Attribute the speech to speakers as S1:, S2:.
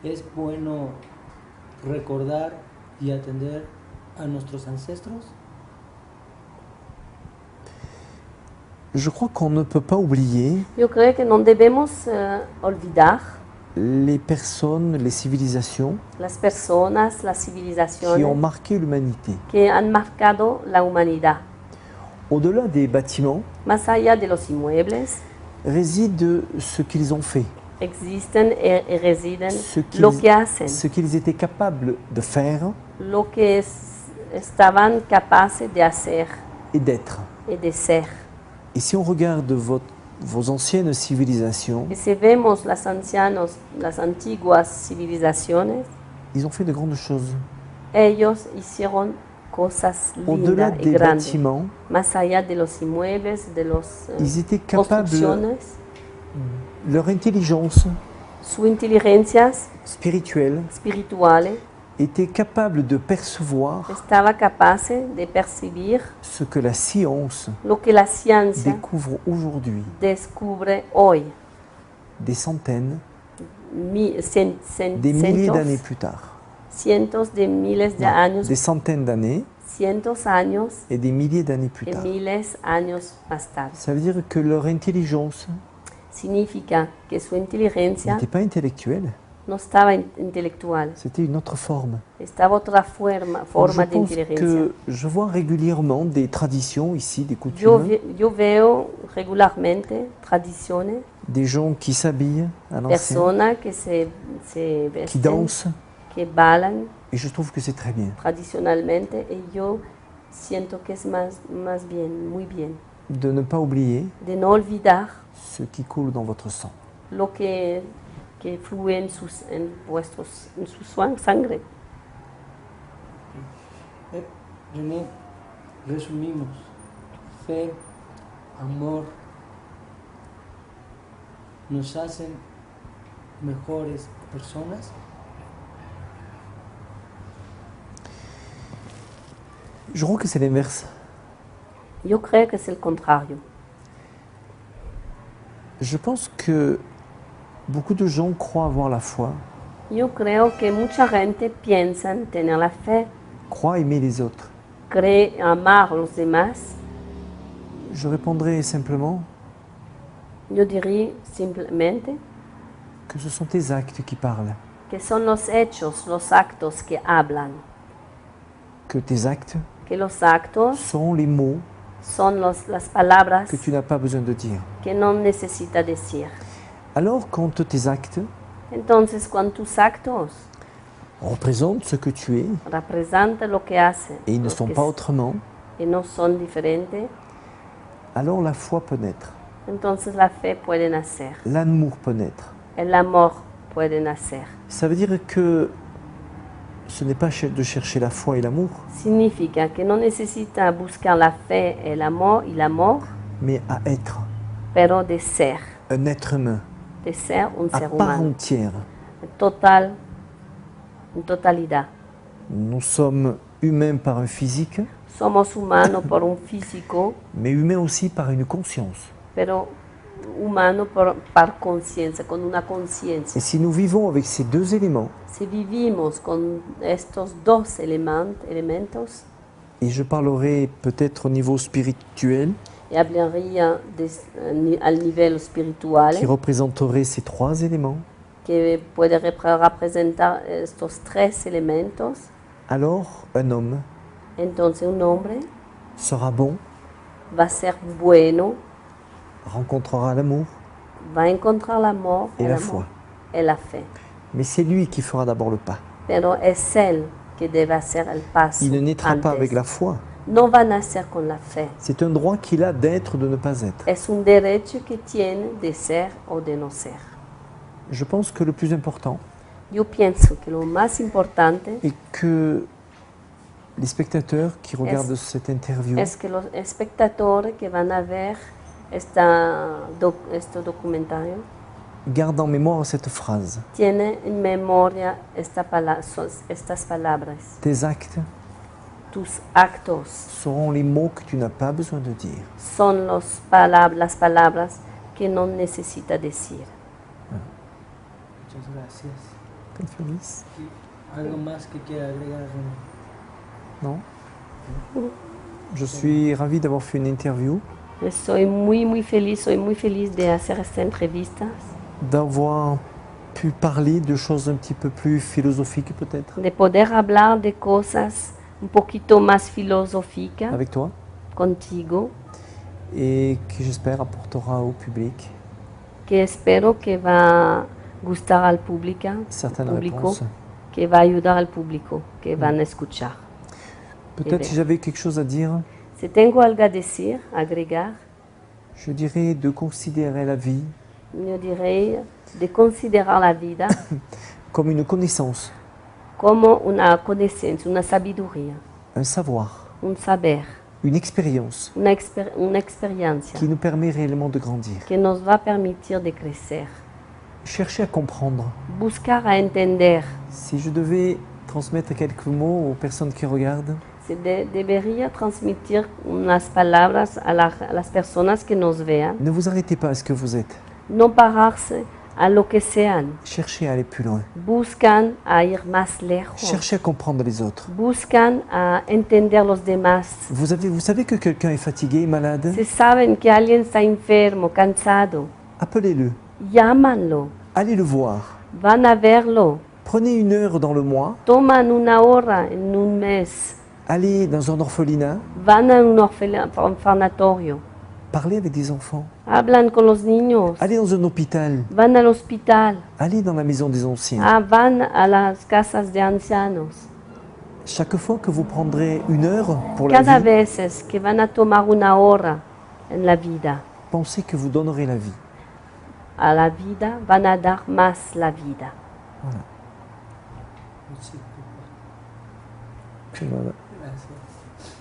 S1: es bueno recordar y atender a nuestros ancestros.
S2: Je crois qu'on ne peut pas oublier
S3: Yo creo que no debemos olvidar
S2: les personnes, les civilisations
S3: las personas, las
S2: qui ont
S3: civilizaciones
S2: marqué l'humanité.
S3: que han marcado la humanidad.
S2: Au-delà des bâtiments
S3: Más allá de los inmuebles,
S2: réside ce qu'ils ont fait,
S3: existen y residen
S2: ce
S3: lo que hacen,
S2: ce qu'ils étaient capables de faire
S3: lo que estaban capaces de hacer
S2: et d'être.
S3: y de ser.
S2: Et si on regarde vos anciennes civilisations,
S3: Y si vemos las antiguas civilizaciones,
S2: ils ont fait de grandes choses.
S3: ellos hicieron cosas
S2: Au-delà
S3: lindas y
S2: des
S3: grandes.
S2: bâtiments,
S3: Más allá de los inmuebles, de las
S2: ils étaient capables,
S3: construcciones,
S2: leur intelligence
S3: su inteligencias
S2: spirituelle
S3: espirituales
S2: était capable de percevoir
S3: estaba capaz de percibir
S2: ce que la science
S3: lo que la ciencia
S2: découvre aujourd'hui,
S3: descubre hoy,
S2: des centaines,
S3: cientos,
S2: des milliers d'années plus tard.
S3: cientos de miles de
S2: Non,
S3: años,
S2: des centaines d'années
S3: cientos años
S2: et des milliers d'années plus
S3: y
S2: tard.
S3: miles años más tarde.
S2: Ça veut dire que leur intelligence
S3: Significa que su inteligencia
S2: n'était pas intellectuelle,
S3: no estaba intelectual,
S2: c'était une autre forme.
S3: estaba otra forma
S2: Je
S3: de
S2: pense
S3: inteligencia.
S2: que je vois régulièrement des traditions ici, des
S3: Yo,
S2: coutumes,
S3: yo veo regularmente tradiciones,
S2: des gens qui s'habillent à l'ancien,
S3: personas que se
S2: qui
S3: vesten,
S2: dansent,
S3: que bailan
S2: et je trouve que c'est très bien
S3: tradicionalmente, y yo siento que es más bien, muy bien,
S2: de ne pas oublier
S3: de no olvidar
S2: ce qui coule dans votre sang.
S3: lo que fluye en su sangre.
S1: René, resumimos. Fe, amor, nos hacen mejores personas.
S2: Je crois que c'est l'inverse.
S3: Yo creo que es el contrario.
S2: Je pense que beaucoup de gens croient avoir la foi,
S3: Yo creo que mucha gente piensa en tener la fe,
S2: croient aimer les autres.
S3: cree amar a los demás.
S2: Je répondrai simplement
S3: Yo diría simplemente
S2: que ce sont tes actes qui parlent,
S3: que son los hechos, los actos que hablan,
S2: que tes actes
S3: que los actos
S2: sont les mots
S3: son las palabras
S2: que tu n'as pas besoin de dire.
S3: que no necesita decir.
S2: Alors quand tes actes
S3: Entonces, cuando tus actos
S2: représentent ce que tu es
S3: representan lo que haces
S2: et ils ne sont pas autrement,
S3: y no son diferentes,
S2: alors la foi peut naître,
S3: entonces la fe puede nacer,
S2: l'amour peut naître.
S3: el amor puede nacer.
S2: Ça veut dire que ce n'est pas de chercher la foi et l'amour,
S3: Significa que no necesita buscar la fe, el amor y el amor,
S2: mais à être
S3: pero de ser
S2: un être humain
S3: un
S2: à
S3: ser
S2: part
S3: humano,
S2: entière.
S3: total, en totalidad.
S2: Nous sommes humains par un physique,
S3: Somos humanos por un físico,
S2: mais humains aussi par une conscience.
S3: pero humano par conciencia, con una conciencia.
S2: Et si nous vivons avec ces deux éléments,
S3: Si vivimos con estos dos elementos,
S2: et je parlerai peut-être au niveau spirituel,
S3: y hablaría al nivel espiritual,
S2: qui représenterait ces trois éléments,
S3: que puede representar estos tres elementos,
S2: alors un homme
S3: entonces un hombre
S2: sera bon,
S3: va a ser bueno,
S2: rencontrera l'amour,
S3: va a encontrar el amor,
S2: Et
S3: el
S2: la
S3: amor
S2: foi.
S3: y la fe.
S2: mais c'est lui qui fera d'abord le pas.
S3: Pero es él que debe hacer el paso.
S2: Il ne naîtra pas
S3: antes.
S2: avec la foi.
S3: No va a nacer con la fe.
S2: C'est un droit qu'il a d'être, de ne pas être.
S3: Es un derecho que tiene de ser o de no ser.
S2: Je pense que le plus important
S3: Yo pienso que lo más importante
S2: est que les spectateurs qui regardent cette interview
S3: es que los espectadores que van a ver este documentario
S2: gardent en mémoire cette phrase.
S3: tienen en memoria estas palabras.
S2: Tes actes
S3: Tus actos
S2: seront les mots que tu n'as pas besoin de dire.
S3: son las palabras que no necesita decir.
S1: Muchas gracias.
S2: tan feliz.
S1: ¿Algo más que quiera agregar, René?
S2: Non? Je suis ravi d'avoir fait une interview,
S3: Soy muy feliz de hacer esta entrevista,
S2: d'avoir pu parler de choses un petit peu plus philosophiques peut-être
S3: de poder hablar de cosas un poquito más filosóficas
S2: avec toi
S3: contigo,
S2: et qui j'espère apportera au public
S3: que espero que va a gustar al público,
S2: certaines réponses.
S3: que va a ayudar al público, que van a escuchar.
S2: Peut-être si j'avais quelque chose à dire,
S3: Si tengo algo a decir, agregar,
S2: je dirais de considérer la vie
S3: yo diré de considerar la vida
S2: comme une connaissance,
S3: como una conocencia, una sabiduría,
S2: un savoir,
S3: un saber,
S2: une expérience
S3: una experiencia
S2: qui nous permet réellement de grandir.
S3: que nos va a permitir de crecer.
S2: Chercher à comprendre.
S3: Buscar a entender.
S2: Si je devais transmettre quelques mots aux personnes qui regardent,
S3: Debería transmitir unas palabras a las personas que nos vean.
S2: ne vous arrêtez pas à ce que vous êtes.
S3: No pararse a lo que sean.
S2: Cherchez à aller plus loin.
S3: Buscan a ir más lejos.
S2: Cherchez à comprendre les autres.
S3: Buscan a entender los demás.
S2: Vous savez que quelqu'un est fatigué, malade?
S3: Si saben que alguien está enfermo, cansado,
S2: Appelez-le.
S3: llámanlo.
S2: Allez le voir.
S3: Van a verlo.
S2: Prenez une heure dans le mois.
S3: Toman una hora en un mes.
S2: Allez dans un orphelinat.
S3: Van a un orfanatorio.
S2: Parlez avec des enfants.
S3: Hablan con los niños.
S2: Allez dans un hôpital.
S3: Van al hospital.
S2: Allez dans la maison des anciens.
S3: Van a las casas de ancianos.
S2: Chaque fois que vous prendrez une heure pour la
S3: Cada
S2: vie,
S3: vez que van a tomar una hora en la vida,
S2: pensez que vous donnerez la vie.
S3: a la vida van a dar más la vida.
S2: Voilà.
S1: Sí,
S2: Voilà.
S1: gracias.